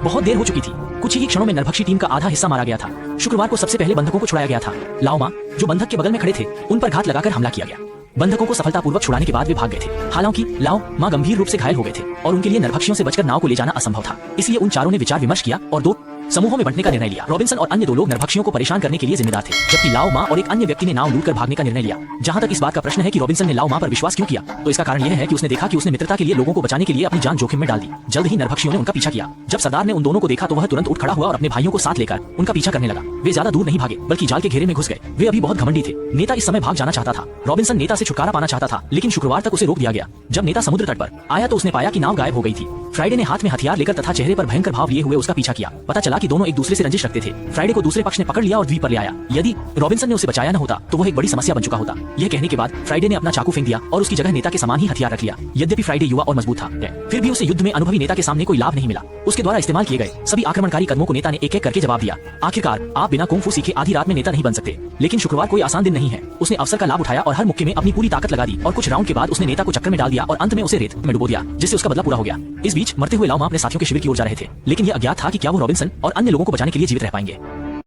बहुत देर हो चुकी थी। कुछ ही क्षणों में नरभक्षी टीम का आधा हिस्सा मारा गया था। शुक्रवार को सबसे पहले बंधकों को छुड़ाया गया था। लाओ मा, जो बंधक के बगल में खड़े थे, उन पर घात लगाकर हमला किया गया। बंधकों को सफलतापूर्वक छुड़ाने के बाद वे भाग गए थे। हालांकि लाओ मा गंभीर रूप से घायल हो गए थे और उनके लिए नरभक्षियों से बचकर नाव को ले जाना असंभव था। इसलिए उन चारों ने विचार विमर्श किया और 2 समूहों में बंटने का निर्णय लिया। रॉबिन्सन और अन्य 2 लोग नरभक्षियों को परेशान करने के लिए जिम्मेदार थे, जबकि लाओ मा और एक अन्य व्यक्ति ने नाव लूटकर भागने का निर्णय लिया। जहां तक इस बात का प्रश्न है कि रॉबिन्सन ने लाओ मा पर विश्वास क्यों किया, तो इसका कारण यह है कि उसने देखा कि उसने मित्रता के लिए लोगों को बचाने के लिए अपनी जान जोखिम में डाल दी। जल्द ही नरभक्षियों ने उनका पीछा किया। जब सरदार ने उन दोनों को देखा तो वह तुरंत उठ खड़ा हुआ और अपने भाइयों को साथ लेकर उनका पीछा करने लगा। वे ज्यादा दूर नहीं भागे, बल्कि जाल के घेरे में घुस गए। वे अभी बहुत घमंडी थे। नेता इस समय भाग जाना चाहता था। रॉबिन्सन नेता से छुटकारा पाना चाहता था, लेकिन शुक्रवार तक उसे रोक दिया गया। जब नेता समुद्र तट पर आया तो उसने पाया कि नाव गायब हो गई थी। फ्राइडे ने हाथ में हथियार लेकर तथा चेहरे पर भयंकर भाव लिए हुए उसका पीछा किया। पता चला कि दोनों एक दूसरे से रंजिश रखते थे। फ्राइडे को दूसरे पक्ष ने पकड़ लिया और द्वीप पर ले आया। यदि रॉबिन्सन ने उसे बचाया न होता तो वह एक बड़ी समस्या बन चुका होता। यह कहने के बाद फ्राइडे ने अपना चाकू फेंक दिया और उसकी जगह नेता के समान ही हथियार रख लिया। यद्यपि फ्राइडे युवा और मजबूत था, फिर भी उसे युद्ध में अनुभवी नेता के सामने कोई लाभ नहीं मिला। उसके द्वारा इस्तेमाल किए गए सभी आक्रमणकारी कदमों को नेता ने एक-एक करके जवाब दिया। आखिरकार आप बिना कुंग फू सीखे आधी रात में नेता नहीं बन सकते। लेकिन शुक्रवार कोई आसान दिन नहीं है। उसने अवसर का लाभ उठाया और हर मुक्के में अपनी पूरी ताकत लगा दी और कुछ राउंड के बाद उसने नेता को चक्कर में डाल दिया और अंत में उसे रेत में डुबो दिया, जिससे उसका बदला पूरा हो गया। इस बीच मरते हुए लाओ मा अपने साथियों के शिविर की ओर जा रहे थे, लेकिन यह अज्ञात था कि क्या वो रॉबिन्सन और अन्य लोगों को बचाने के लिए जीवित रह पाएंगे।